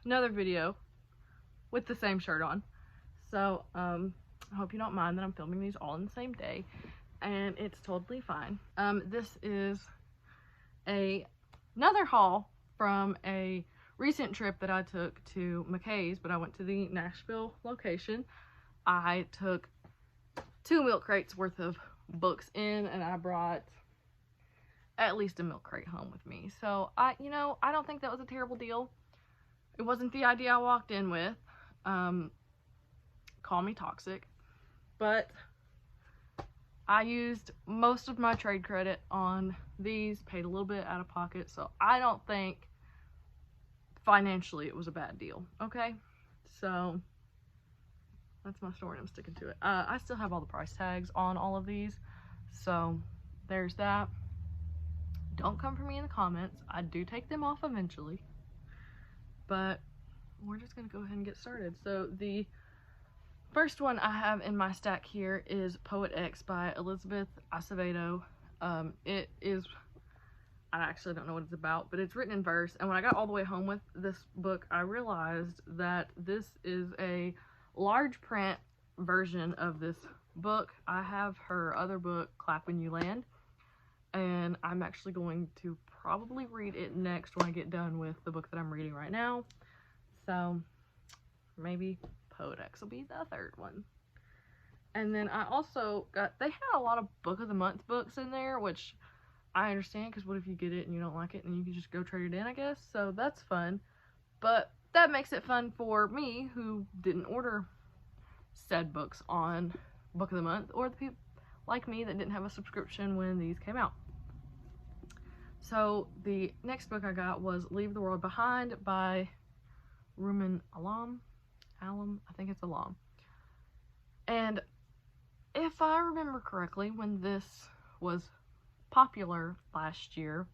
another video with the same shirt on. So, I hope you don't mind that I'm filming these all in the same day, and it's totally fine. This is another haul from a recent trip that I took to McKay's, but I went to the Nashville location. I took 2 milk crates worth of books in, and I brought at least a milk crate home with me. So I don't think that was a terrible deal. It wasn't the idea I walked in with. Call me toxic, but I used most of my trade credit on these, paid a little bit out of pocket, so I don't think financially it was a bad deal. Okay, so that's my story and I'm sticking to it. I still have all the price tags on all of these, so there's that. Don't come for me in the comments. I do take them off eventually, but we're just gonna go ahead and get started. So the first one I have in my stack here is Poet X by Elizabeth Acevedo. It is, I actually don't know what it's about, but it's written in verse, and when I got all the way home with this book, I realized that this is a large print version of this book. I have her other book, Clap When You Land, and I'm actually going to probably read it next when I get done with the book that I'm reading right now. So maybe Poet X will be the third one. And then I also got, they had a lot of Book of the Month books in there, which I understand, because what if you get it and you don't like it and you can just go trade it in, I guess. So that's fun. But that makes it fun for me, who didn't order said books on Book of the Month, or the people like me that didn't have a subscription when these came out. So the next book I got was Leave the World Behind by Ruman Alam. I think it's Alam. And if I remember correctly, when this was popular last year,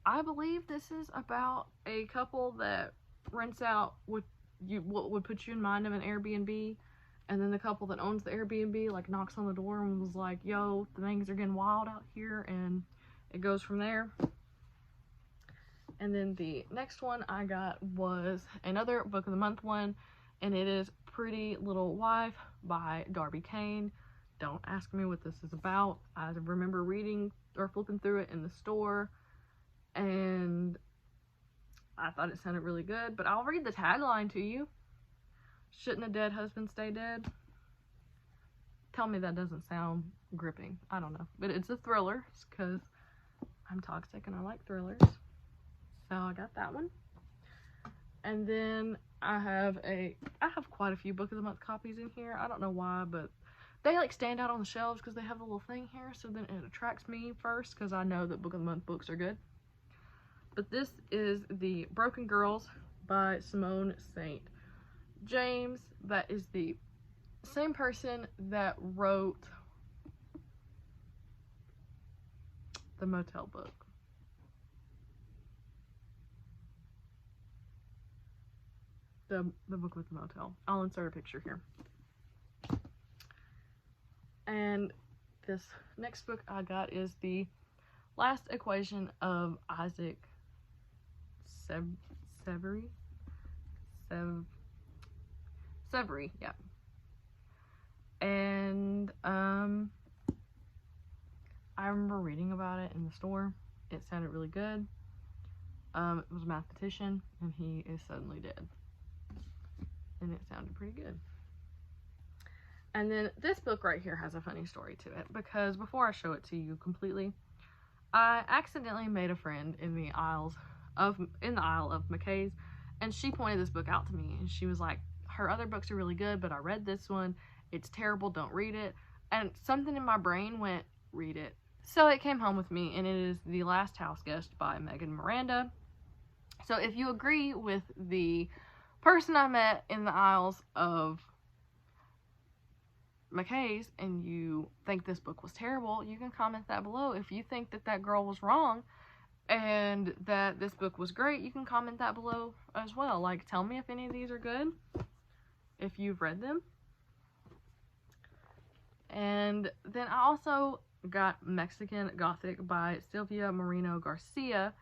I believe this is about a couple that rents out what would put you in mind of an Airbnb, and then the couple that owns the Airbnb like knocks on the door and was like, yo, the things are getting wild out here, and it goes from there. And then the next one I got was another Book of the Month one, and it is Pretty Little Wife by Darby Kane. Don't ask me what this is about. I remember reading or flipping through it in the store, and I thought it sounded really good, but I'll read the tagline to you. Shouldn't a dead husband stay dead? Tell me that doesn't sound gripping. I don't know, but it's a thriller, because I'm toxic and I like thrillers. So I got that one. And then I have quite a few Book of the Month copies in here. I don't know why, but they like stand out on the shelves because they have a little thing here, so then it attracts me first because I know that Book of the Month books are good. But this is The Broken Girls by Simone St. James. That is the same person that wrote the Motel book. The book with the motel. I'll insert a picture here. And this next book I got is The Last Equation of Isaac Severy, yeah. And I remember reading about it in the store. It sounded really good. It was a mathematician, and he is suddenly dead. And it sounded pretty good. And then this book right here has a funny story to it, because before I show it to you completely, I accidentally made a friend in the aisle of McKay's, and she pointed this book out to me, and she was like, her other books are really good, but I read this one, it's terrible, don't read it. And something in my brain went, read it. So it came home with me, and it is The Last House Guest by Megan Miranda. So if you agree with the person I met in the aisles of McKay's and you think this book was terrible, you can comment that below. If you think that that girl was wrong and that this book was great, you can comment that below as well. Like, tell me if any of these are good, if you've read them. And then I also got Mexican Gothic by Silvia Moreno Garcia,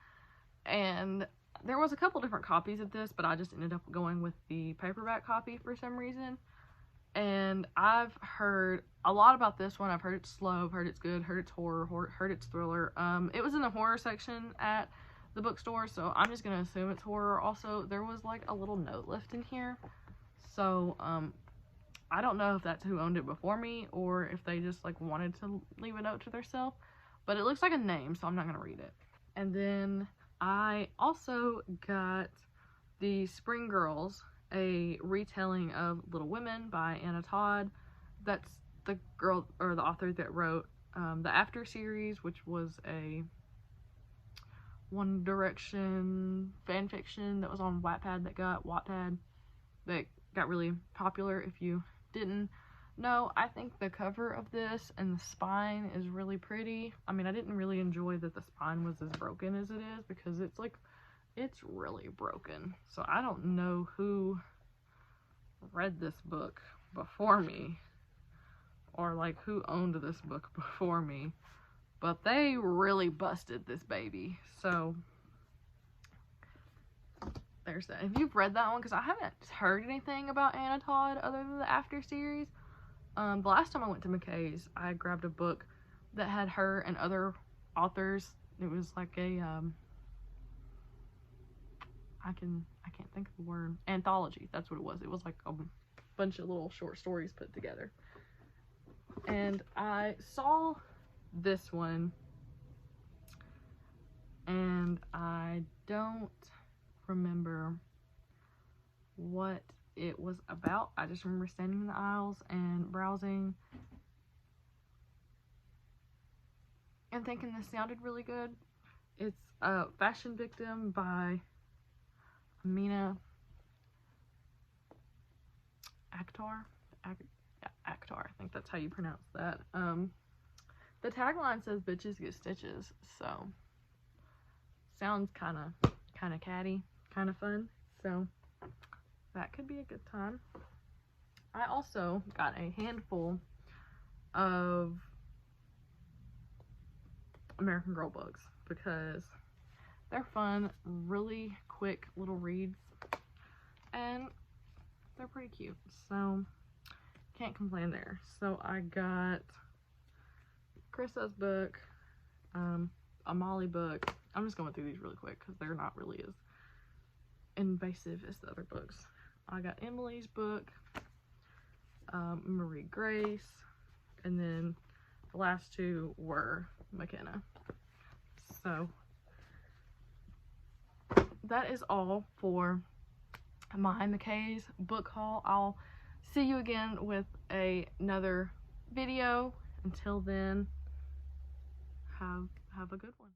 and there was a couple different copies of this, but I just ended up going with the paperback copy for some reason. And I've heard a lot about this one. I've heard it's slow, I've heard it's good, heard it's horror, heard it's thriller. It was in the horror section at the bookstore, so I'm just gonna assume it's horror. Also, there was like a little note left in here, so I don't know if that's who owned it before me or if they just like wanted to leave a note to themselves, but it looks like a name, so I'm not gonna read it. And then I also got the Spring Girls, a retelling of Little Women by Todd. That's the girl or the author that wrote the After series, which was a One Direction fan fiction that was on Wattpad that got really popular. If you didn't know, I think the cover of this and the spine is really pretty. I mean, I didn't really enjoy that the spine was as broken as it is, because it's really broken. So I don't know who read this book before me, or like who owned this book before me, but they really busted this baby. So there's that. If you've read that one, because I haven't heard anything about Anna Todd other than the After series. The last time I went to McKay's, I grabbed a book that had her and other authors. It was like a I can't think of the word. Anthology. That's what it was. It was like a bunch of little short stories put together. And I saw this one, and I don't remember what it was about. I just remember standing in the aisles and browsing and thinking this sounded really good. It's Fashion Victim by Amina Akhtar. Akhtar, I think that's how you pronounce that. The tagline says "Bitches get stitches," so sounds kind of catty, kind of fun. So that could be a good time. I also got a handful of American Girl books because they're fun, really quick little reads, and they're pretty cute, so can't complain there. So I got Chris's book, a Molly book. I'm just going through these really quick because they're not really as invasive as the other books. I got Emily's book, Marie Grace, and then the last two were McKenna. So that is all for my McKay's book haul. I'll see you again with another video. Until then, have a good one.